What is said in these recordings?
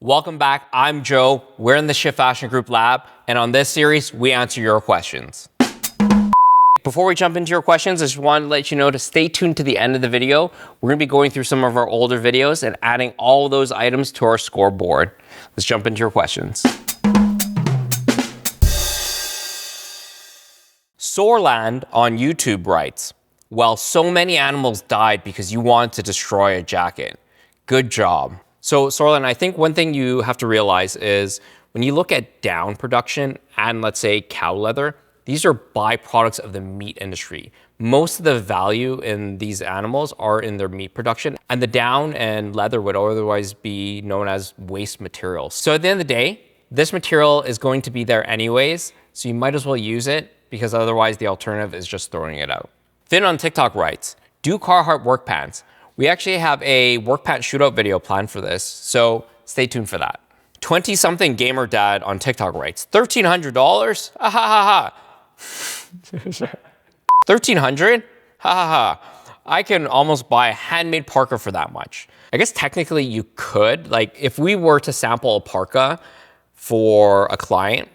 Welcome back. I'm Joe. We're in the Shift Fashion Group lab, and on this series, we answer your questions. Before we jump into your questions, I just wanted to let you know to stay tuned to the end of the video. We're going to be going through some of our older videos and adding all of those items to our scoreboard. Let's jump into your questions. Soarland on YouTube writes, well, so many animals died because you wanted to destroy a jacket. Good job. So Soarland, I think one thing you have to realize is when you look at down production and let's say cow leather, these are byproducts of the meat industry. Most of the value in these animals are in their meat production, and the down and leather would otherwise be known as waste materials. So at the end of the day, this material is going to be there anyways, so you might as well use it because otherwise the alternative is just throwing it out. Finn on TikTok writes, do Carhartt work pants? We actually have a work pant shootout video planned for this, so stay tuned for that. 20-something gamer dad on TikTok writes, $1,300? Ah, ha ha ha. 1,300? Ha ha ha. I can almost buy a handmade parka for that much. I guess technically you could, like if we were to sample a parka for a client,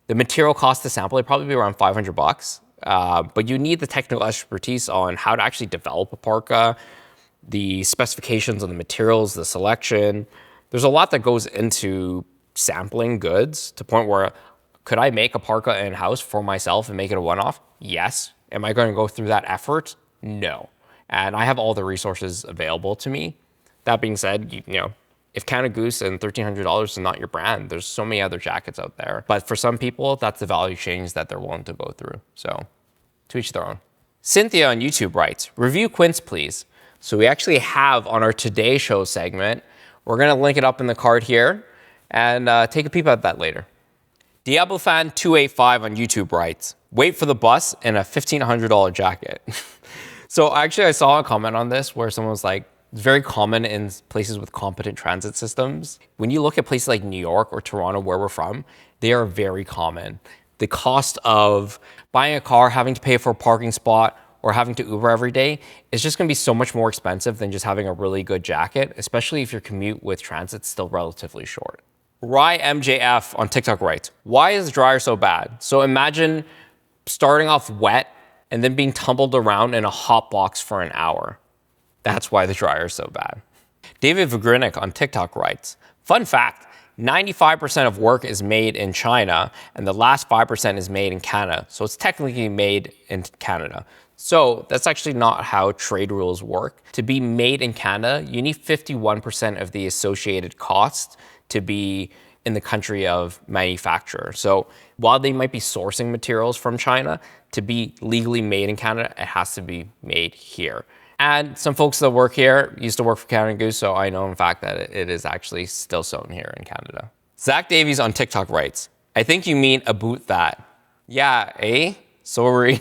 the material cost to sample would probably be around 500 bucks. But you need the technical expertise on how to actually develop a parka, the specifications on the materials, the selection. There's a lot that goes into sampling goods to the point where could I make a parka in-house for myself and make it a one-off? Yes. Am I going to go through that effort? No. And I have all the resources available to me. That being said, you know, if Canada Goose and $1,300 is not your brand, there's so many other jackets out there. But for some people, that's the value change that they're willing to go through. So to each their own. Cynthia on YouTube writes, review Quince, please. So we actually have on our Today Show segment, we're gonna link it up in the card here and take a peep at that later. DiabloFan285 on YouTube writes, wait for the bus in a $1,500 jacket. So actually I saw a comment on this where someone was like, it's very common in places with competent transit systems. When you look at places like New York or Toronto where we're from, they are very common. The cost of buying a car, having to pay for a parking spot, or having to Uber every day is just gonna be so much more expensive than just having a really good jacket, especially if your commute with transit's still relatively short. Rye MJF on TikTok writes, why is the dryer so bad? So imagine starting off wet and then being tumbled around in a hot box for an hour. That's why the dryer is so bad. David Vagrinik on TikTok writes, fun fact, 95% of work is made in China and the last 5% is made in Canada. So it's technically made in Canada. So that's actually not how trade rules work. To be made in Canada, you need 51% of the associated costs to be in the country of manufacture. So while they might be sourcing materials from China, to be legally made in Canada, it has to be made here. And some folks that work here used to work for Canada Goose, so I know in fact that it is actually still sewn here in Canada. Zach Davies on TikTok writes, I think you mean a boot that. Yeah, eh? Sorry.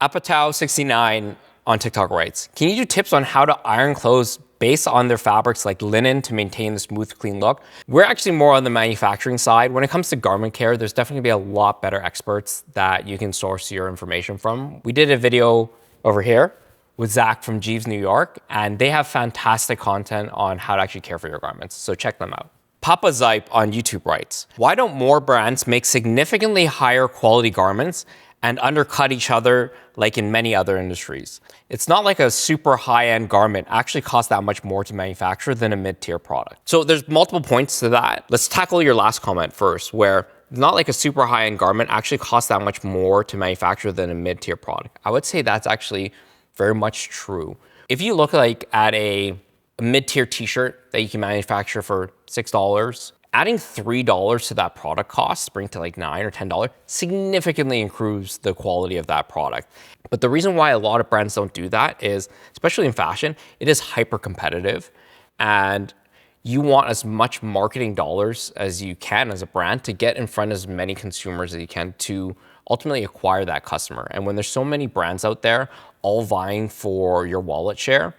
Apatow69 on TikTok writes, can you do tips on how to iron clothes based on their fabrics like linen to maintain the smooth, clean look? We're actually more on the manufacturing side. When it comes to garment care, there's definitely gonna be a lot better experts that you can source your information from. We did a video over here with Zach from Jeeves, New York, and they have fantastic content on how to actually care for your garments. So check them out. Papa Zipe on YouTube writes, why don't more brands make significantly higher quality garments and undercut each other like in many other industries? It's not like a super high-end garment actually costs that much more to manufacture than a mid-tier product. So there's multiple points to that. Let's tackle your last comment first, where not like a super high-end garment actually costs that much more to manufacture than a mid-tier product. I would say that's actually very much true. If you look like at a mid-tier t-shirt that you can manufacture for $6, adding $3 to that product cost, bring to like $9 or $10, significantly improves the quality of that product. But the reason why a lot of brands don't do that is, especially in fashion, it is hyper competitive and you want as much marketing dollars as you can as a brand to get in front of as many consumers as you can to ultimately acquire that customer. And when there's so many brands out there all vying for your wallet share,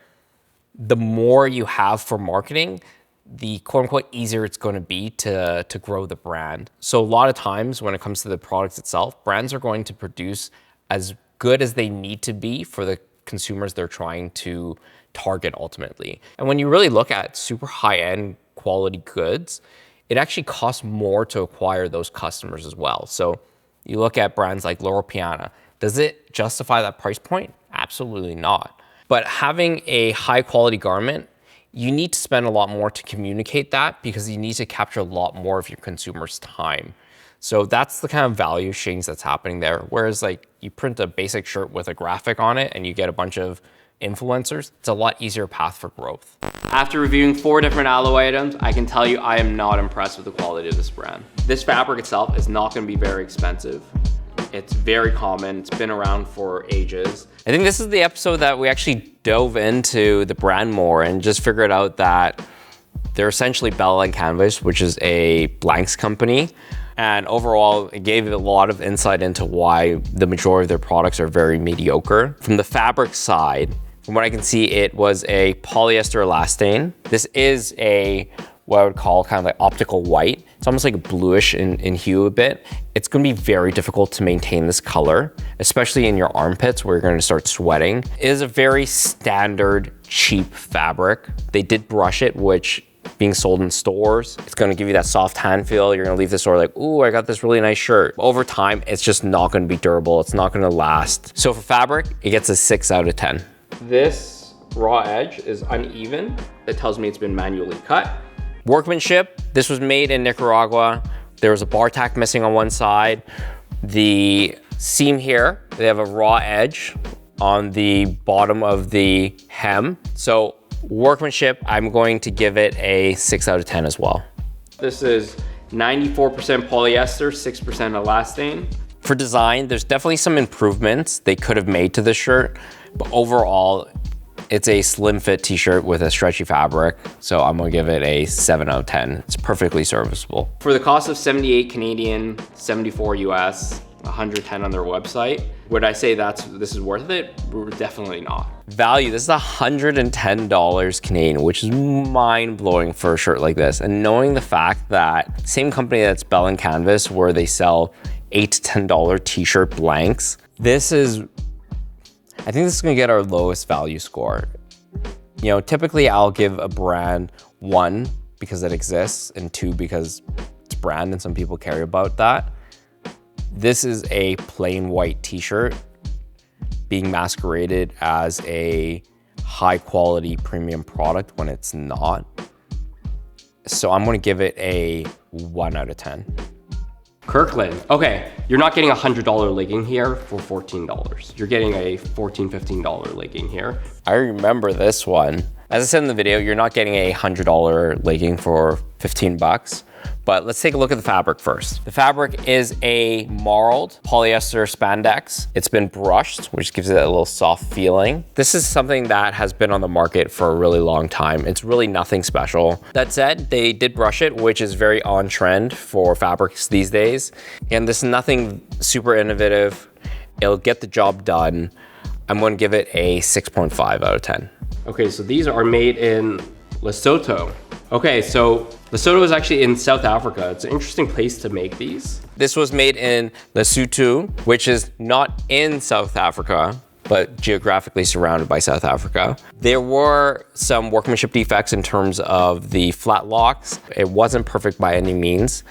the more you have for marketing, the quote unquote easier it's going to be to grow the brand. So a lot of times when it comes to the products itself, brands are going to produce as good as they need to be for the consumers they're trying to target ultimately. And when you really look at super high-end quality goods, it actually costs more to acquire those customers as well. So you look at brands like Loro Piana, does it justify that price point? Absolutely not. But having a high quality garment, you need to spend a lot more to communicate that because you need to capture a lot more of your consumers' time. So that's the kind of value exchange that's happening there. Whereas like you print a basic shirt with a graphic on it and you get a bunch of influencers, it's a lot easier path for growth. After reviewing 4 different alloy items, I can tell you I am not impressed with the quality of this brand. This fabric itself is not going to be very expensive. It's very common. It's been around for ages. I think this is the episode that we actually dove into the brand more and just figured out that they're essentially Bella and Canvas, which is a blanks company. And overall, it gave a lot of insight into why the majority of their products are very mediocre. From the fabric side, from what I can see, it was a polyester elastane. This is what I would call kind of like optical white. It's almost like bluish in hue a bit. It's gonna be very difficult to maintain this color, especially in your armpits where you're gonna start sweating. It is a very standard, cheap fabric. They did brush it, which being sold in stores, it's gonna give you that soft hand feel. You're gonna leave the store like, ooh, I got this really nice shirt. Over time, it's just not gonna be durable. It's not gonna last. So for fabric, it gets a 6 out of 10. This raw edge is uneven. It tells me it's been manually cut. Workmanship, this was made in Nicaragua. There was a bar tack missing on one side. The seam here, they have a raw edge on the bottom of the hem. So workmanship, I'm going to give it a 6 out of 10 as well. This is 94% polyester, 6% elastane. For design, there's definitely some improvements they could have made to this shirt, but overall, it's a slim fit t-shirt with a stretchy fabric, so I'm gonna give it a 7 out of 10. It's perfectly serviceable. For the cost of 78 Canadian, 74 US, 110 on their website, would I say this is worth it? Definitely not. Value, this is $110 Canadian, which is mind-blowing for a shirt like this. And knowing the fact that same company that's Bell and Canvas, where they sell $8 to $10 t-shirt blanks, I think this is gonna get our lowest value score. You know, typically I'll give a brand 1 because it exists and 2 because it's brand and some people care about that. This is a plain white t-shirt being masqueraded as a high quality premium product when it's not. So I'm gonna give it a 1 out of 10. Kirkland. Okay, you're not getting a $100 legging here for $14. You're getting a $14, $15 legging here. I remember this one. As I said in the video, you're not getting a $100 legging for 15 bucks. But let's take a look at the fabric first. The fabric is a marled polyester spandex. It's been brushed, which gives it a little soft feeling. This is something that has been on the market for a really long time. It's really nothing special. That said, they did brush it, which is very on trend for fabrics these days. And this is nothing super innovative. It'll get the job done. I'm gonna give it a 6.5 out of 10. Okay, so these are made in Lesotho. Okay, so Lesotho is actually in South Africa. It's an interesting place to make these. This was made in Lesotho, which is not in South Africa, but geographically surrounded by South Africa. There were some workmanship defects in terms of the flat locks. It wasn't perfect by any means,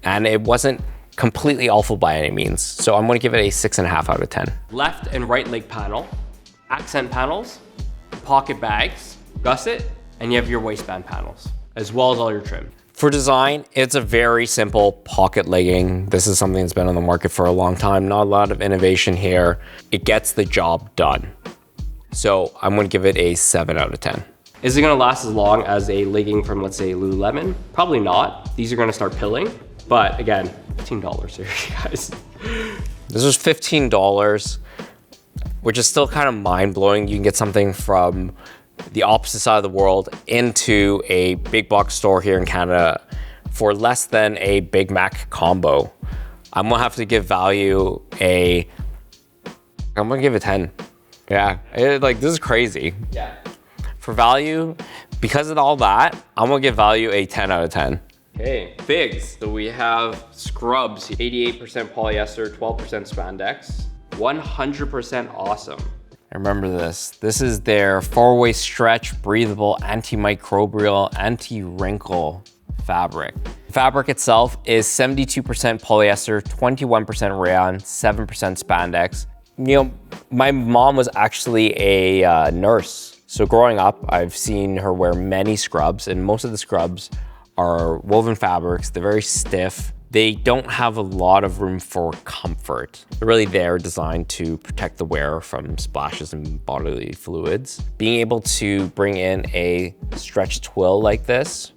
and it wasn't completely awful by any means. So I'm gonna give it a 6.5 out of 10. Left and right leg panel, accent panels, pocket bags, gusset, and you have your waistband panels, as well as all your trim. For design, it's a very simple pocket legging. This is something that's been on the market for a long time. Not a lot of innovation here. It gets the job done. So I'm gonna give it a 7 out of 10. Is it gonna last as long as a legging from, let's say, Lululemon? Probably not. These are gonna start pilling, but again, $15 here, guys. This was $15, which is still kind of mind-blowing. You can get something from the opposite side of the world into a big box store here in Canada for less than a Big Mac combo. I'm gonna have to give value I'm gonna give it 10. Yeah, this is crazy. Yeah. For value, because of all that, I'm gonna give value a 10 out of 10. Okay, figs. So we have scrubs, 88% polyester, 12% spandex, 100% awesome. Remember this. This is their 4-way stretch, breathable, antimicrobial, anti-wrinkle fabric. The fabric itself is 72% polyester, 21% rayon, 7% spandex. You know, my mom was actually a nurse. So growing up, I've seen her wear many scrubs, and most of the scrubs are woven fabrics. They're very stiff. They don't have a lot of room for comfort. They're really there designed to protect the wearer from splashes and bodily fluids. Being able to bring in a stretch twill like this,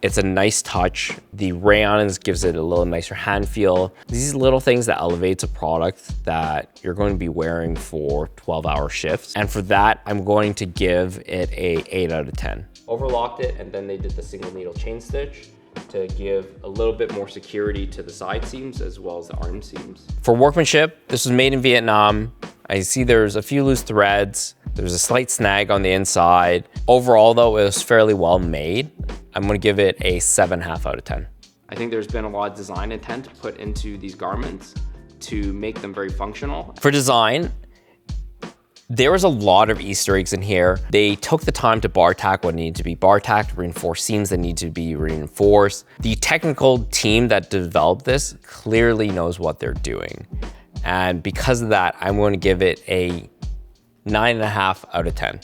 it's a nice touch. The rayon gives it a little nicer hand feel. These little things that elevates a product that you're going to be wearing for 12-hour shifts. And for that, I'm going to give it a 8 out of 10. Overlocked it, and then they did the single needle chain stitch to give a little bit more security to the side seams as well as the arm seams. For workmanship, this was made in Vietnam. I see there's a few loose threads. There's a slight snag on the inside. Overall though, it was fairly well made. I'm gonna give it a 7.5 out of 10. I think there's been a lot of design intent put into these garments to make them very functional. For design, there was a lot of Easter eggs in here. They took the time to bar tack what needed to be bar tacked, reinforce seams that need to be reinforced. The technical team that developed this clearly knows what they're doing. And because of that, I'm going to give it a 9.5 out of 10.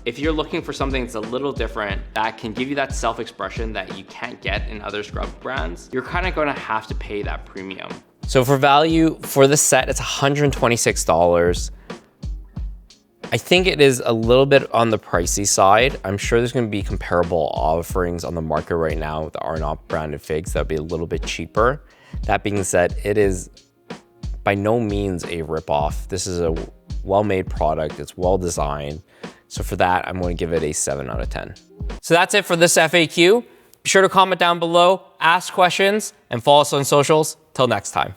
If you're looking for something that's a little different, that can give you that self-expression that you can't get in other scrub brands, you're kind of going to have to pay that premium. So for value, for this set, it's $126. I think it is a little bit on the pricey side. I'm sure there's gonna be comparable offerings on the market right now that are not branded figs that would be a little bit cheaper. That being said, it is by no means a ripoff. This is a well-made product, it's well-designed. So for that, I'm gonna give it a 7 out of 10. So that's it for this FAQ. Be sure to comment down below, ask questions, and follow us on socials. Till next time.